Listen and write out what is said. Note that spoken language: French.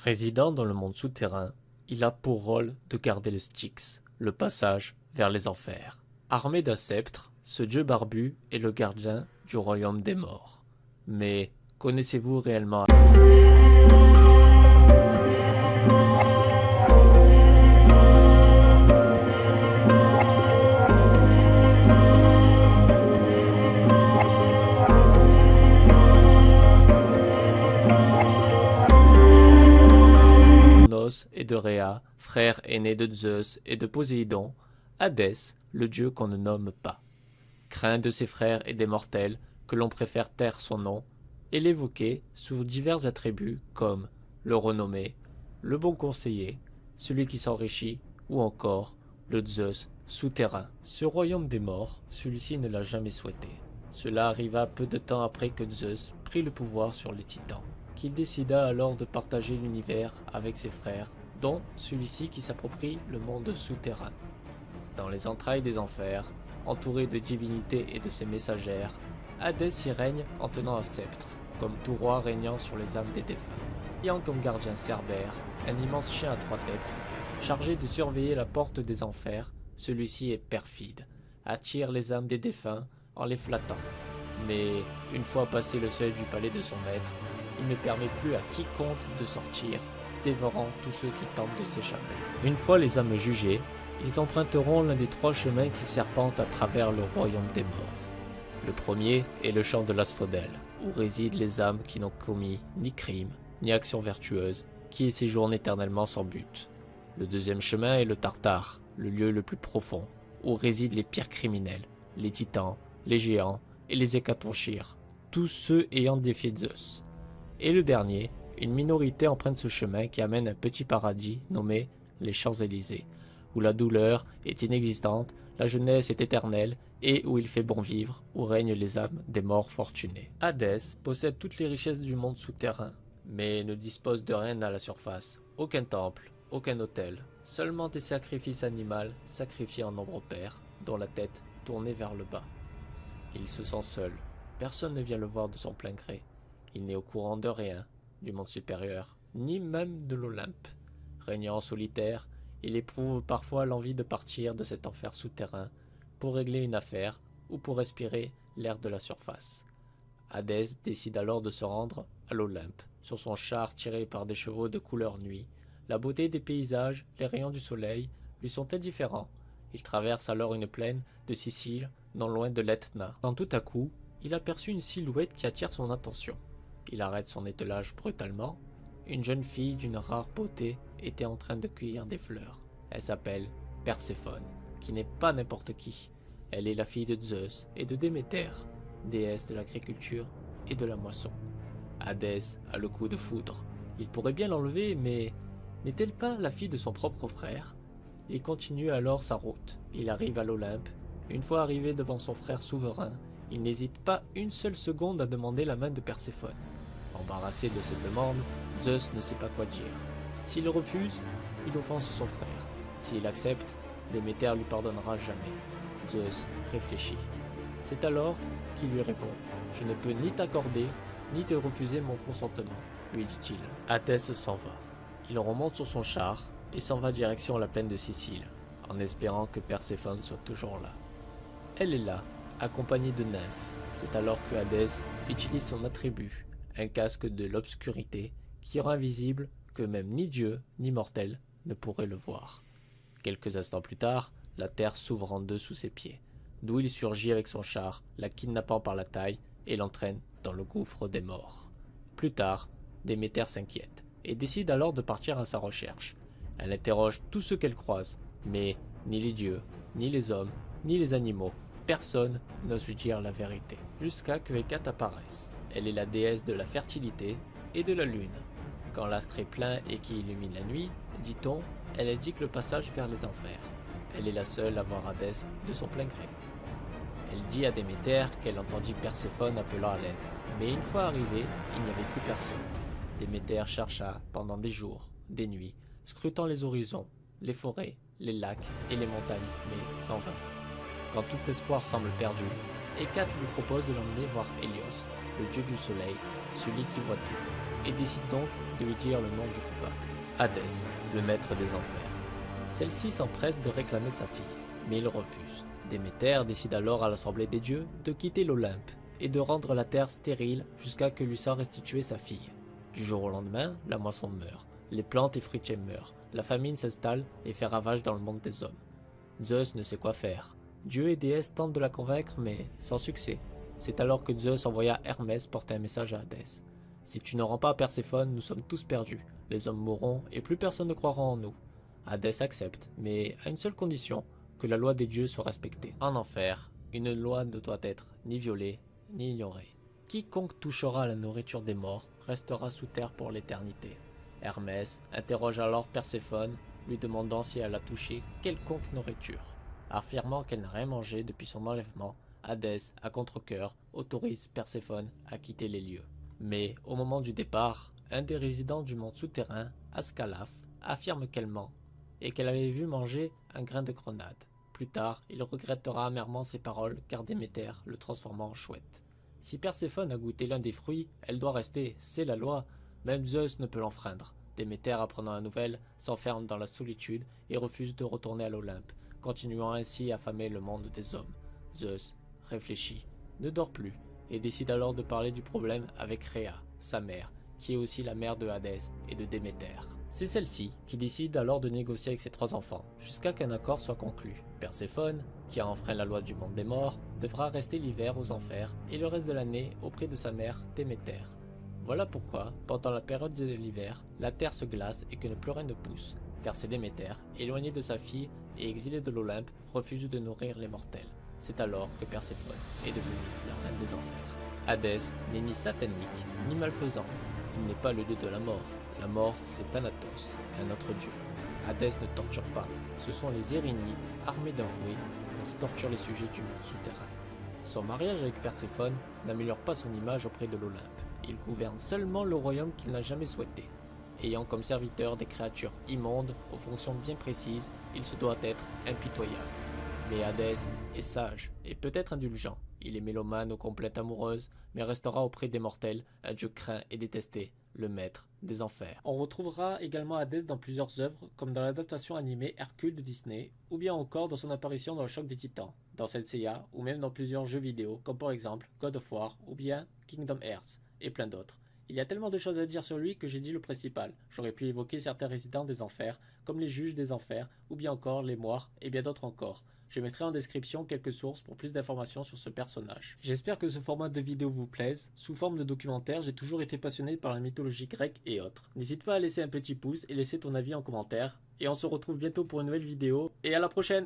Résidant dans le monde souterrain, il a pour rôle de garder le Styx, le passage vers les enfers. Armé d'un sceptre, ce dieu barbu est le gardien du royaume des morts. Mais connaissez-vous réellement et de Rhea, frère aîné de Zeus et de Poséidon, Hadès, le dieu qu'on ne nomme pas. Craint de ses frères et des mortels que l'on préfère taire son nom et l'évoquer sous divers attributs comme le renommé, le bon conseiller, celui qui s'enrichit ou encore le Zeus souterrain. Ce royaume des morts, celui-ci ne l'a jamais souhaité. Cela arriva peu de temps après que Zeus prit le pouvoir sur les titans, qu'il décida alors de partager l'univers avec ses frères, dont celui-ci qui s'approprie le monde souterrain. Dans les entrailles des enfers, entouré de divinités et de ses messagères, Hadès y règne en tenant un sceptre, comme tout roi régnant sur les âmes des défunts. Ayant comme gardien Cerbère, un immense chien à 3 têtes, chargé de surveiller la porte des enfers, celui-ci est perfide, attire les âmes des défunts en les flattant. Mais une fois passé le seuil du palais de son maître, il ne permet plus à quiconque de sortir, dévorant tous ceux qui tentent de s'échapper. Une fois les âmes jugées, ils emprunteront l'un des 3 chemins qui serpentent à travers le royaume des morts. Le premier est le champ de l'asphodèle, où résident les âmes qui n'ont commis ni crime, ni action vertueuse, qui y séjournent éternellement sans but. Le deuxième chemin est le Tartare, le lieu le plus profond, où résident les pires criminels, les titans, les géants et les hécatonchires, tous ceux ayant défié Zeus. Et le dernier, une minorité emprunte ce chemin qui amène un petit paradis nommé les Champs-Élysées, où la douleur est inexistante, la jeunesse est éternelle et où il fait bon vivre, où règnent les âmes des morts fortunés. Hadès possède toutes les richesses du monde souterrain, mais ne dispose de rien à la surface. Aucun temple, aucun autel, seulement des sacrifices animaux sacrifiés en nombre pair, dont la tête tournée vers le bas. Il se sent seul, personne ne vient le voir de son plein gré. Il n'est au courant de rien, du monde supérieur, ni même de l'Olympe. Régnant en solitaire, il éprouve parfois l'envie de partir de cet enfer souterrain pour régler une affaire ou pour respirer l'air de la surface. Hadès décide alors de se rendre à l'Olympe, sur son char tiré par des chevaux de couleur nuit. La beauté des paysages, les rayons du soleil lui sont indifférents. Il traverse alors une plaine de Sicile, non loin de l'Etna, quand tout à coup, il aperçut une silhouette qui attire son attention. Il arrête son ételage brutalement. Une jeune fille d'une rare beauté était en train de cueillir des fleurs. Elle s'appelle Perséphone, qui n'est pas n'importe qui. Elle est la fille de Zeus et de Déméter, déesse de l'agriculture et de la moisson. Hadès a le coup de foudre. Il pourrait bien l'enlever, mais n'est-elle pas la fille de son propre frère? Il continue alors sa route. Il arrive à l'Olympe. Une fois arrivé devant son frère souverain, il n'hésite pas une seule seconde à demander la main de Perséphone. Embarrassé de cette demande, Zeus ne sait pas quoi dire. S'il refuse, il offense son frère. S'il accepte, Déméter lui pardonnera jamais. Zeus réfléchit. C'est alors qu'il lui répond « Je ne peux ni t'accorder, ni te refuser mon consentement », lui dit-il. Hadès s'en va. Il remonte sur son char et s'en va direction la plaine de Sicile, en espérant que Perséphone soit toujours là. Elle est là, accompagnée de nymphes. C'est alors que Hadès utilise son attribut, un casque de l'obscurité qui rend invisible que même ni Dieu ni mortel ne pourrait le voir. Quelques instants plus tard, la terre s'ouvre en deux sous ses pieds, d'où il surgit avec son char, la kidnappant par la taille et l'entraîne dans le gouffre des morts. Plus tard, Déméter s'inquiète et décide alors de partir à sa recherche. Elle interroge tous ceux qu'elle croise, mais ni les dieux, ni les hommes, ni les animaux, personne n'ose lui dire la vérité, jusqu'à que Hécate apparaisse. Elle est la déesse de la fertilité et de la lune. Quand l'astre est plein et qui illumine la nuit, dit-on, elle indique le passage vers les enfers. Elle est la seule à voir Hadès de son plein gré. Elle dit à Déméter qu'elle entendit Perséphone appelant à l'aide, mais une fois arrivée, il n'y avait plus personne. Déméter chercha pendant des jours, des nuits, scrutant les horizons, les forêts, les lacs et les montagnes, mais en vain. Quand tout espoir semble perdu, Hécate lui propose de l'emmener voir Hélios, le dieu du soleil, celui qui voit tout, et décide donc de lui dire le nom du coupable. Hadès, le maître des enfers. Celle-ci s'empresse de réclamer sa fille, mais il refuse. Déméter décide alors à l'Assemblée des dieux de quitter l'Olympe et de rendre la terre stérile jusqu'à que lui soit restituée sa fille. Du jour au lendemain, la moisson meurt, les plantes et fruitiers meurent, la famine s'installe et fait ravage dans le monde des hommes. Zeus ne sait quoi faire. Dieu et déesses tentent de la convaincre, mais sans succès. C'est alors que Zeus envoya Hermès porter un message à Hadès. Si tu ne rends pas Perséphone, nous sommes tous perdus. Les hommes mourront et plus personne ne croira en nous. Hadès accepte, mais à une seule condition, que la loi des dieux soit respectée. En enfer, une loi ne doit être ni violée, ni ignorée. Quiconque touchera à la nourriture des morts restera sous terre pour l'éternité. Hermès interroge alors Perséphone, lui demandant si elle a touché quelconque nourriture. Affirmant qu'elle n'a rien mangé depuis son enlèvement, Hadès, à contre-cœur, autorise Perséphone à quitter les lieux. Mais au moment du départ, un des résidents du monde souterrain, Ascalaphe, affirme qu'elle ment et qu'elle avait vu manger un grain de grenade. Plus tard, il regrettera amèrement ses paroles car Déméter le transforma en chouette. Si Perséphone a goûté l'un des fruits, elle doit rester, c'est la loi. Même Zeus ne peut l'enfreindre. Déméter, apprenant la nouvelle, s'enferme dans la solitude et refuse de retourner à l'Olympe, continuant ainsi à affamer le monde des hommes. Zeus réfléchit, ne dort plus, et décide alors de parler du problème avec Rhea, sa mère, qui est aussi la mère de Hadès et de Déméter. C'est celle-ci qui décide alors de négocier avec ses 3 enfants, jusqu'à qu'un accord soit conclu. Perséphone, qui a enfreint la loi du monde des morts, devra rester l'hiver aux enfers et le reste de l'année auprès de sa mère Déméter. Voilà pourquoi, pendant la période de l'hiver, la terre se glace et que plus rien ne pousse, car c'est Déméter, éloigné de sa fille et exilé de l'Olympe, refuse de nourrir les mortels. C'est alors que Perséphone est devenue la reine des enfers. Hadès n'est ni satanique, ni malfaisant. Il n'est pas le dieu de la mort. La mort, c'est Thanatos, un autre dieu. Hadès ne torture pas. Ce sont les Érinies, armés d'un fouet, qui torturent les sujets du monde souterrain. Son mariage avec Perséphone n'améliore pas son image auprès de l'Olympe. Il gouverne seulement le royaume qu'il n'a jamais souhaité. Ayant comme serviteur des créatures immondes aux fonctions bien précises, il se doit être impitoyable. Mais Hadès est sage et peut-être indulgent. Il est mélomane aux complètes amoureuses, mais restera auprès des mortels, un dieu craint et détesté, le maître des enfers. On retrouvera également Hadès dans plusieurs œuvres, comme dans l'adaptation animée Hercule de Disney, ou bien encore dans son apparition dans le Choc des Titans, dans Senseiya, ou même dans plusieurs jeux vidéo, comme par exemple God of War, ou bien Kingdom Hearts, et plein d'autres. Il y a tellement de choses à dire sur lui que j'ai dit le principal. J'aurais pu évoquer certains résidents des enfers, comme les juges des enfers, ou bien encore les moires, et bien d'autres encore. Je mettrai en description quelques sources pour plus d'informations sur ce personnage. J'espère que ce format de vidéo vous plaise. Sous forme de documentaire, j'ai toujours été passionné par la mythologie grecque et autres. N'hésite pas à laisser un petit pouce et laisser ton avis en commentaire. Et on se retrouve bientôt pour une nouvelle vidéo. Et à la prochaine!